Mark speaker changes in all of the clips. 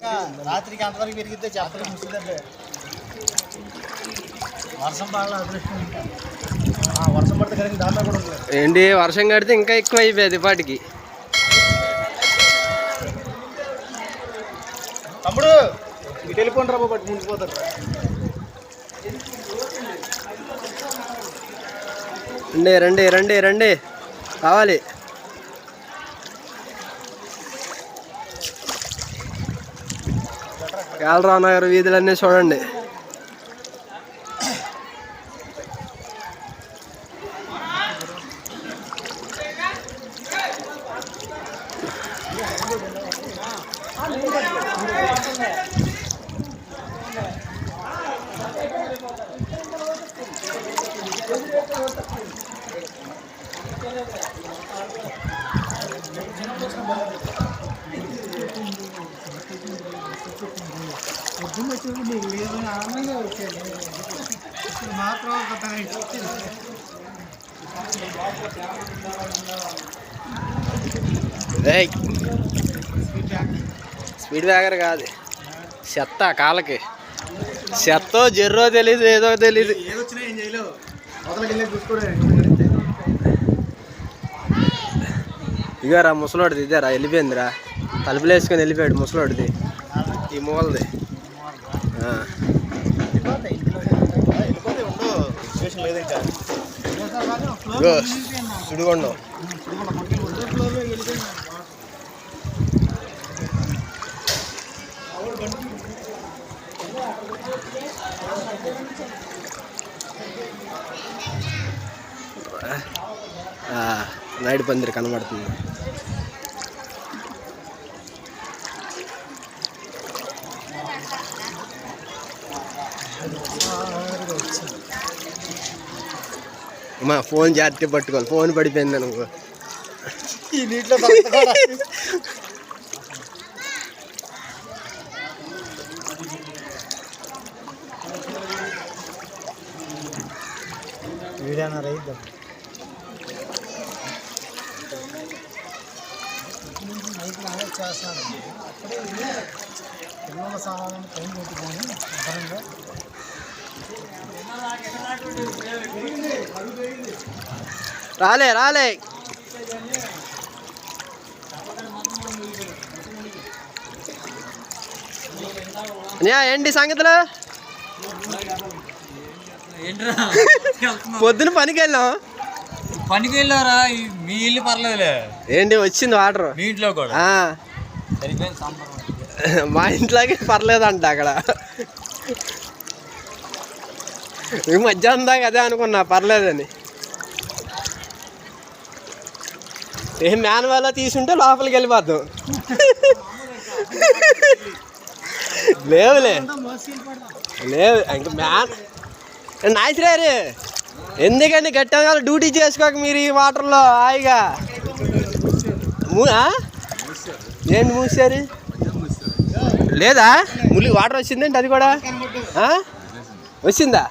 Speaker 1: రాత్రికి అంతవరకు పెరిగితే చెప్పడం ముసుదంటే వర్షం బాగా అదృష్టం. వర్షం పడితే కనుక దాంట్లో కూడా ఉంటుంది
Speaker 2: ఏంటి, వర్షం కడితే ఇంకా ఎక్కువ అయిపోయేది పాటికి.
Speaker 1: తమ్ముడు ఇటు వెళ్ళిపోండి రా బట్టి ముంచిపోతారు.
Speaker 2: రండి రండి రండి రండి, కావాలి. కాలరావు నగర్ వీధులన్నీ చూడండి. స్పీడ్ బ్రేకర్ కాదు, చెత్త కాళ్ళకి. చెత్తో జర్రో తెలీదు, ఏదో తెలీదు. ఇగారా ముసలోడిది, ఇదేరా వెళ్ళిపోయిందిరా. తలుపులు వేసుకొని వెళ్ళిపోయాడు ముసలోడిది, ఈ మూలది. సుడిగొండం. నైట్ పందిరి కనబడుతుంది. అమ్మా ఫోన్ జాగ్రత్త పట్టుకోవాలి, ఫోన్ పడిపోయింది నువ్వు
Speaker 1: ఈ నీటిలో. వీడైనా రైతు చేస్తాను. అప్పుడే పిల్లల సామాన్ టైం కొట్టుకొని అదనంగా
Speaker 2: రాలే రాలే. ఏంటి సంగతులు? పొద్దున పనికి వెళ్ళాం.
Speaker 3: పనికి వెళ్ళారా? మీ ఇల్లు పర్లేదులే.
Speaker 2: ఏంటి వచ్చింది వాటర్
Speaker 3: మీ ఇంట్లో కూడా?
Speaker 2: మా ఇంట్లోకి పర్లేదంట. అక్కడ మధ్యాహ్నం దాకా అదే అనుకున్నా, పర్లేదని. ఏం మాన్యువల్లో తీసుంటే లోపలికి వెళ్ళిపోద్దాం. లేవులే లేవు ఇంక నాయసరారు. ఎందుకండి గట్టిగా డ్యూటీ చేసుకోక మీరు ఈ వాటర్లో హాయిగా. ఏంటి మూసారు? లేదా ములి వాటర్ వచ్చిందండి? అది కూడా వచ్చిందా?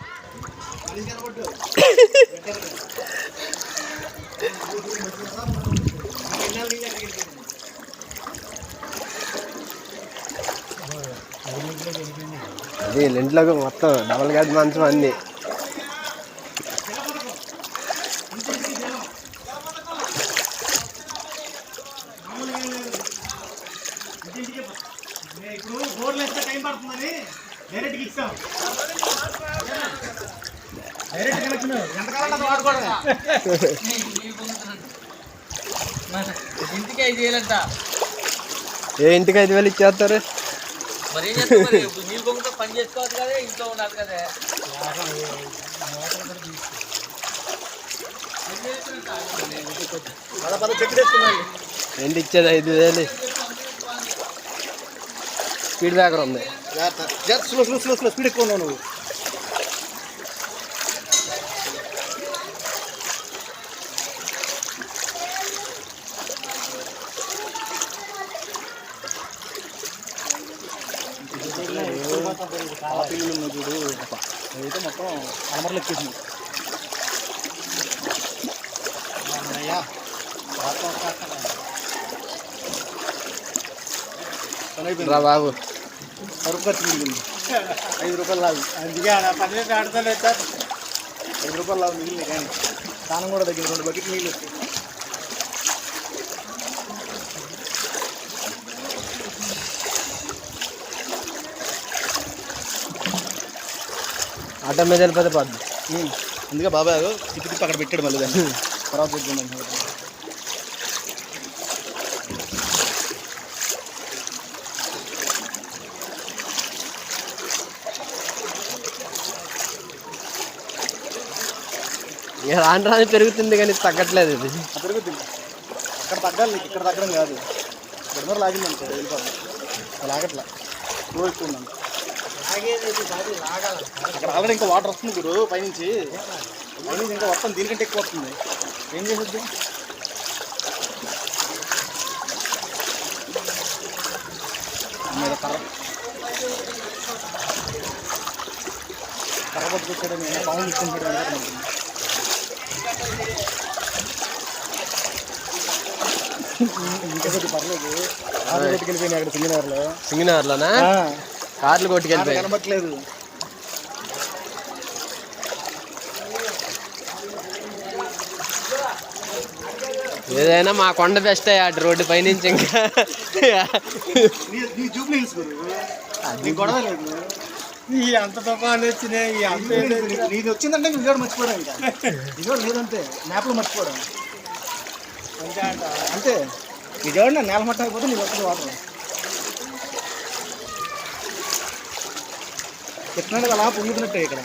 Speaker 2: అది ఇంట్లోకి మొత్తం డబల్ గడ్ మంచం అన్నీ.
Speaker 3: ఇంటికి 5,000 అంట.
Speaker 2: ఏ ఇంటికి 5,000 ఇచ్చేస్తారు?
Speaker 3: మరి నీళ్ళు పొంగుతో పని చేసుకోవచ్చు కదా, ఇంట్లో ఉండాలి కదా.
Speaker 2: ఏంటి ఇచ్చేది? 5,000. స్పీడ్ బ్రేకర్ ఉంది.
Speaker 1: స్పీడ్ ఎక్కువ ఉన్నావు నువ్వు. చూడు అయితే మొత్తం అమర్లు ఎక్కేసింది.
Speaker 2: రా బాబు.
Speaker 1: సరుకు ఖర్చు మిగిలింది 5 రూపాయలు లాగు. అందుకే 12 ఆడతాను సార్. 5 రూపాయలు లాగు మిగిలింది. కానీ స్నానం కూడా తగ్గింది. 2 బకెట్ నీళ్ళు వస్తాయి.
Speaker 2: ఆటో మీద వెళ్ళిపోతే పద్దు.
Speaker 1: అందుకే బాబాయ్ తిప్పి తిప్పి అక్కడ పెట్టాడు మళ్ళీ దాన్ని. తర్వాత పెట్టింది.
Speaker 2: ఇక రాను రాని పెరుగుతుంది కానీ తగ్గట్లేదు ఇది.
Speaker 1: పెరుగుతుంది. అక్కడ తగ్గాలి, నీకు ఇక్కడ తగ్గడం కాదు. గడిమర లాగింది అనుకో వెళ్ళిపోతుంది. లాగట్లా రోజు ఎక్కువ ఉందండి. అక్కడ ఆల్రెడీ ఇంకా వాటర్ వస్తుంది గురు పైనుంచి ఇంకా వస్తుంది. దీనికంటే ఎక్కువ వస్తుంది. ఏం చేసొద్దు. మీద కర్ర పట్టుకొచ్చాడు. నేను పాము తీసుకుంటాడు. ఇంకా కొద్ది పర్లేదు. కార్లు కొట్టుకెళ్ళిపోయినాయి అక్కడ సింగనగర్లో.
Speaker 2: సింగనగర్లోనా? కార్లు కొట్టుకెళ్ళిపోయి
Speaker 1: కనబట్టలేదు.
Speaker 2: ఏదైనా మా కొండ బెస్ట్ అటు రోడ్డు పైనుంచి ఇంకా
Speaker 1: జూబ్లీ హిల్స్ గొడవ లేదు. అంత తుఫాను వచ్చినాయి. అంత నీది వచ్చిందంటే విజయవాడ మర్చిపోవడం. ఇంకా విజయవాడ లేదంటే మ్యాప్లో మర్చిపోవడం అంతే అంట. అంతే విజయవాడ నేల మట్ట అయిపోతే నీకు వస్తుంది వాటర్. చెప్తున్నాడు అలా పొంగుతున్నట్టే ఇక్కడ.